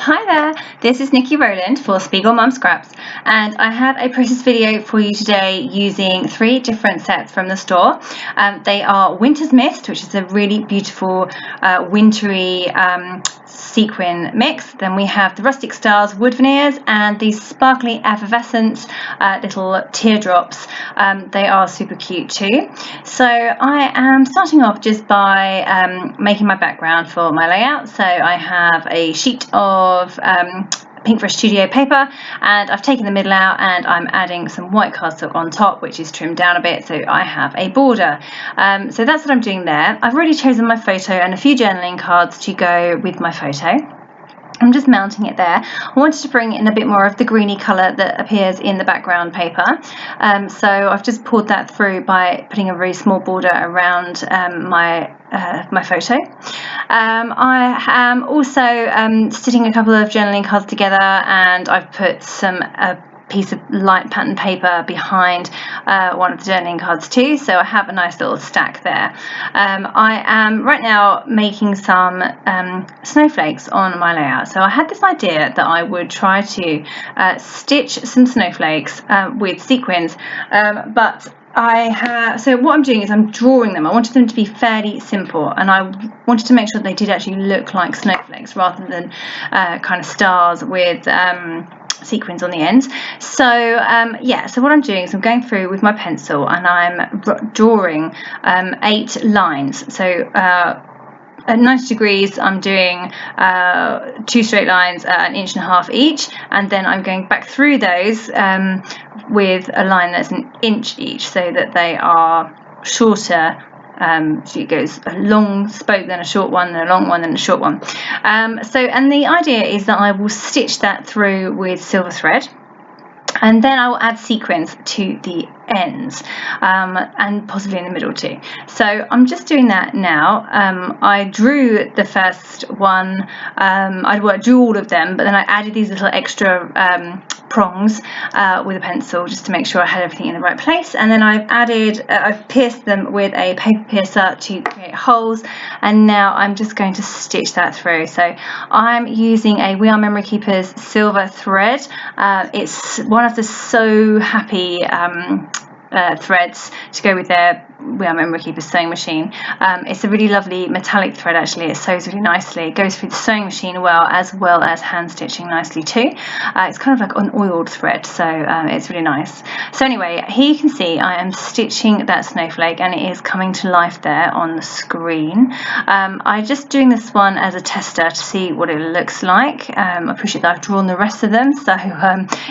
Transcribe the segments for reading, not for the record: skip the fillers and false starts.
Hi there, this is Niki Rowland for Spiegelmom Scraps, and I have a process video for you today using 3 different sets from the store. They are Winter's Mist, which is a really beautiful wintry sequin mix. Then we have the Rustic Stars wood veneers and these Sparkly Effervescence little teardrops. They are super cute too. So I am starting off just by making my background for my layout. So I have a sheet of Pinkfresh Studio paper, and I've taken the middle out and I'm adding some white cardstock on top, which is trimmed down a bit, so I have a border. So that's what I'm doing there. I've already chosen my photo and a few journaling cards to go with my photo. I'm just mounting it there. I wanted to bring in a bit more of the greeny colour that appears in the background paper. So I've just poured that through by putting a very small border around my photo. I am also stitching a couple of journaling cards together, and I've put some piece of light pattern paper behind one of the journaling cards too, so I have a nice little stack there. I am right now making some snowflakes on my layout. So I had this idea that I would try to stitch some snowflakes with sequins, but so what I'm doing is I'm drawing them. I wanted them to be fairly simple, and I wanted to make sure they did actually look like snowflakes rather than kind of stars with sequins on the ends. So so what I'm doing is I'm going through with my pencil and I'm drawing 8 lines. So at 90 degrees I'm doing 2 straight lines at 1.5 inches each, and then I'm going back through those with a line that's 1 inch each, so that they are shorter. So it goes a long spoke, then a short one, then a long one, then a short one. And the idea is that I will stitch that through with silver thread, and then I will add sequins to the ends and possibly in the middle too. So I'm just doing that now. I drew the first one, I drew all of them, but then I added these little extra prongs with a pencil just to make sure I had everything in the right place, and then I've pierced them with a paper piercer to create holes, and now I'm just going to stitch that through. So I'm using a We Are Memory Keepers silver thread. It's one of the So Happy threads to go with their We Are Memory Keepers sewing machine. It's a really lovely metallic thread actually. It sews really nicely. It goes through the sewing machine well as hand stitching nicely too. It's kind of like an oiled thread, so it's really nice. So anyway, here you can see I am stitching that snowflake, and it is coming to life there on the screen. I'm just doing this one as a tester to see what it looks like. I appreciate that I've drawn the rest of them, so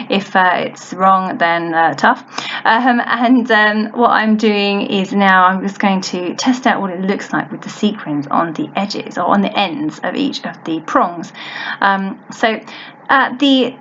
if it's wrong, then tough. What I'm doing is now I'm just going to test out what it looks like with the sequins on the edges or on the ends of each of the prongs. The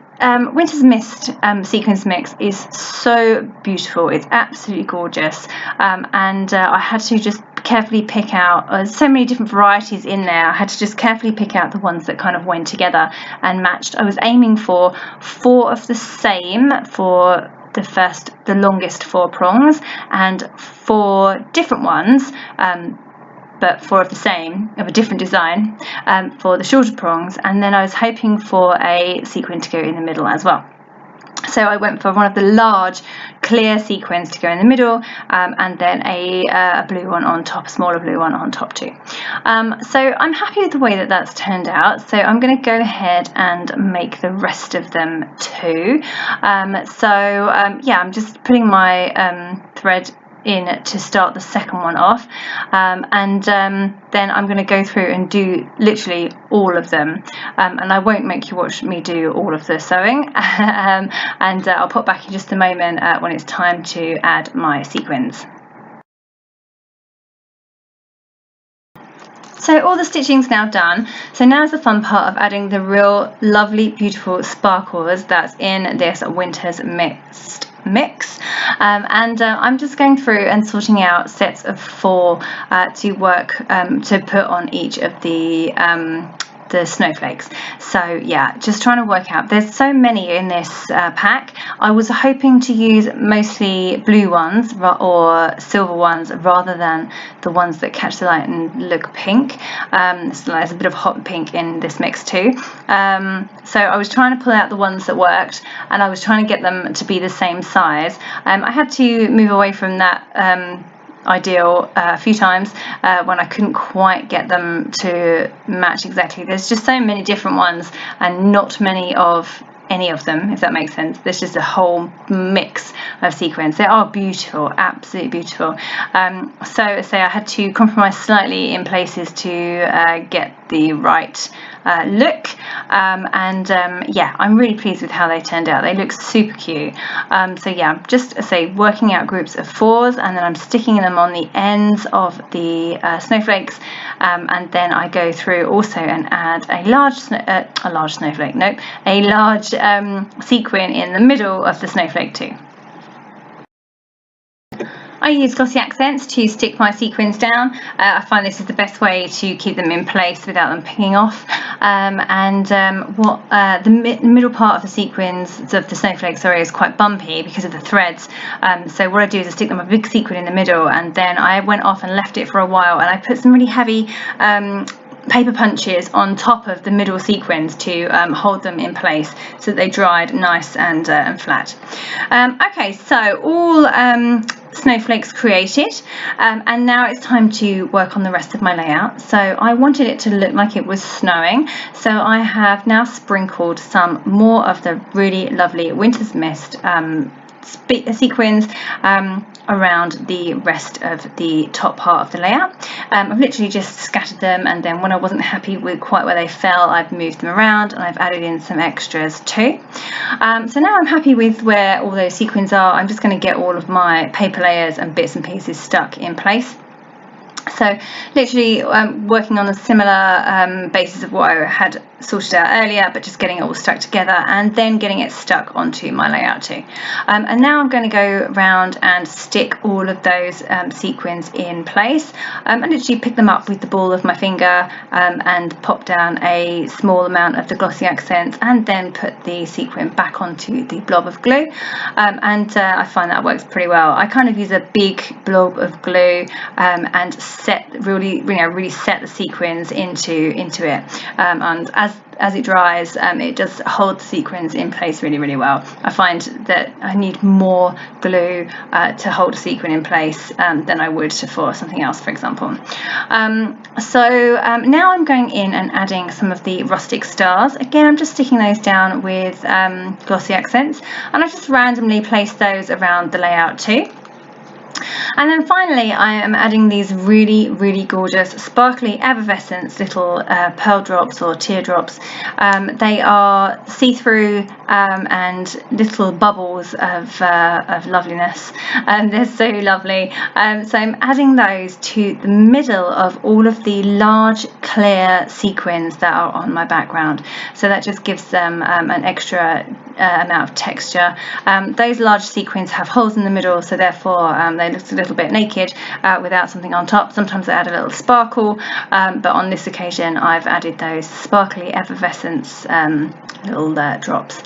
Winter's Mist sequins mix is so beautiful. It's absolutely gorgeous, and I had to just carefully pick out so many different varieties in there. I had to just carefully pick out the ones that kind of went together and matched. I was aiming for 4 of the same for the longest 4 prongs, and 4 different ones, but 4 of the same, of a different design, for the shorter prongs, and then I was hoping for a sequin to go in the middle as well. So I went for one of the large clear sequins to go in the middle, and then a blue one on top, a smaller blue one on top too. So I'm happy with the way that that's turned out, so I'm going to go ahead and make the rest of them too. I'm just putting my thread in to start the second one off, then I'm going to go through and do literally all of them, and I won't make you watch me do all of the sewing, and I'll pop back in just a moment when it's time to add my sequins. So all the stitching's now done, so now's the fun part of adding the real lovely beautiful sparkles that's in this Winter's Mist mix. I'm just going through and sorting out sets of 4 to work to put on each of the the snowflakes. So yeah, just trying to work out. There's so many in this pack. I was hoping to use mostly blue ones or silver ones rather than the ones that catch the light and look pink. So there's a bit of hot pink in this mix too. So I was trying to pull out the ones that worked, and I was trying to get them to be the same size. I had to move away from that ideal a few times when I couldn't quite get them to match exactly. There's just so many different ones and not many of any of them, if that makes sense. There's just a whole mix of sequins. They are beautiful, absolutely beautiful. So say I had to compromise slightly in places to get the right look, yeah, I'm really pleased with how they turned out. They look super cute. So yeah, just say working out groups of 4s, and then I'm sticking them on the ends of the snowflakes, and then I go through also and add a large snowflake, nope, a large sequin in the middle of the snowflake too. I use glossy accents to stick my sequins down. I find this is the best way to keep them in place without them picking off. The middle part of the sequins, of the snowflakes, sorry, is quite bumpy because of the threads. So what I do is I stick them a big sequin in the middle, and then I went off and left it for a while, and I put some really heavy paper punches on top of the middle sequins to hold them in place so that they dried nice and flat. Okay, so all snowflakes created, and now it's time to work on the rest of my layout. So I wanted it to look like it was snowing, so I have now sprinkled some more of the really lovely Winter's Mist sequins around the rest of the top part of the layout. I've literally just scattered them, and then when I wasn't happy with quite where they fell, I've moved them around and I've added in some extras too. So now I'm happy with where all those sequins are. I'm just going to get all of my paper layers and bits and pieces stuck in place. So literally working on a similar basis of what I had sorted out earlier, but just getting it all stuck together and then getting it stuck onto my layout too. And now I'm going to go around and stick all of those sequins in place. I literally pick them up with the ball of my finger and pop down a small amount of the glossy accents and then put the sequin back onto the blob of glue. I find that works pretty well. I kind of use a big blob of glue and really set the sequins into it, and as it dries, it does hold the sequins in place really well. I find that I need more glue to hold a sequin in place than I would for something else, for example. Now I'm going in and adding some of the Rustic Stars. Again, I'm just sticking those down with glossy accents, and I just randomly place those around the layout too. And then finally I am adding these really gorgeous Sparkly Effervescence little pearl drops or teardrops. They are see-through and little bubbles of loveliness, and they're so lovely. So I'm adding those to the middle of all of the large clear sequins that are on my background, so that just gives them an extra amount of texture. Those large sequins have holes in the middle, so therefore they look a little bit naked without something on top. Sometimes I add a little sparkle, but on this occasion I've added those Sparkly Effervescence little drops.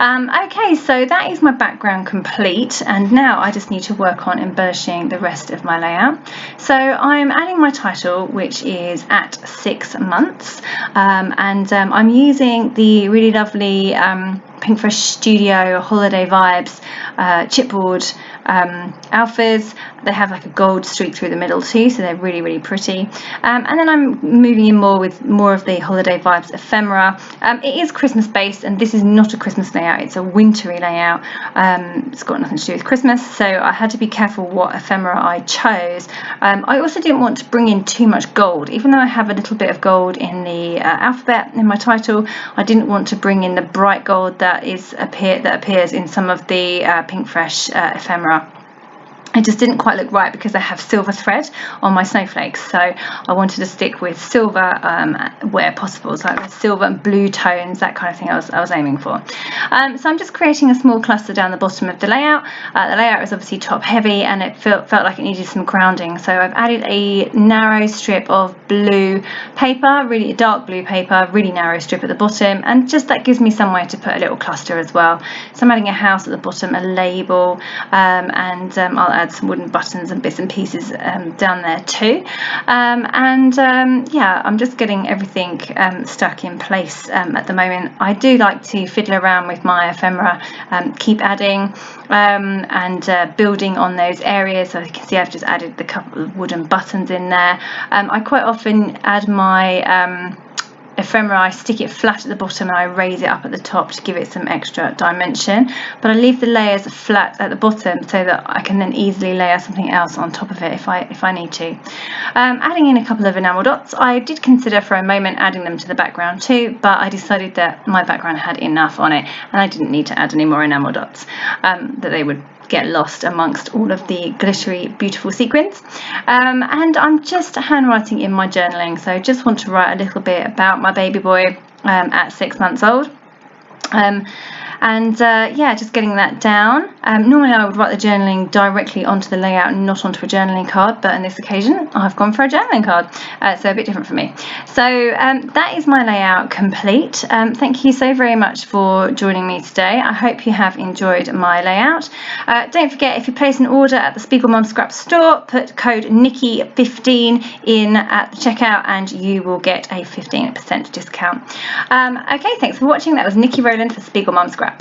Okay, so that is my background complete, and now I just need to work on embellishing the rest of my layout. So I'm adding my title, which is At 6 Months, and I'm using the really lovely Pinkfresh Studio Holiday Vibes chipboard alphas. They have like a gold streak through the middle too, so they're really pretty. And then I'm moving in more with more of the Holiday Vibes ephemera. It is Christmas based, and this is not a Christmas layout, it's a wintry layout. It's got nothing to do with Christmas, so I had to be careful what ephemera I chose. I also didn't want to bring in too much gold, even though I have a little bit of gold in the alphabet in my title. I didn't want to bring in the bright gold that appears in some of the Pinkfresh ephemera. it just didn't quite look right because I have silver thread on my snowflakes, so I wanted to stick with silver where possible, so like silver and blue tones, that kind of thing I was aiming for. So I'm just creating a small cluster down the bottom of the layout. The layout is obviously top heavy and it felt like it needed some grounding, so I've added a narrow strip of blue paper, really dark blue paper, really narrow strip at the bottom, and just that gives me somewhere to put a little cluster as well. So I'm adding a house at the bottom, a label, and I'll add some wooden buttons and bits and pieces down there too, yeah, I'm just getting everything stuck in place at the moment. I do like to fiddle around with my ephemera, keep adding and building on those areas. So you can see I've just added the couple of wooden buttons in there. I quite often add my ephemera, I stick it flat at the bottom and I raise it up at the top to give it some extra dimension, but I leave the layers flat at the bottom so that I can then easily layer something else on top of it if I need to. Adding in a couple of enamel dots. I did consider for a moment adding them to the background too, but I decided that my background had enough on it and I didn't need to add any more enamel dots, that they would get lost amongst all of the glittery beautiful sequins. And I'm just handwriting in my journaling, so I just want to write a little bit about my baby boy at 6 months old. Yeah, just getting that down. Normally I would write the journaling directly onto the layout and not onto a journaling card, but on this occasion I've gone for a journaling card, so a bit different for me. So that is my layout complete. Thank you so very much for joining me today. I hope you have enjoyed my layout. Don't forget, if you place an order at the Spiegelmom Scraps store, put code Niki15 in at the checkout and you will get a 15% discount. Okay, thanks for watching. That was Niki Rowland for Spiegelmom Scraps.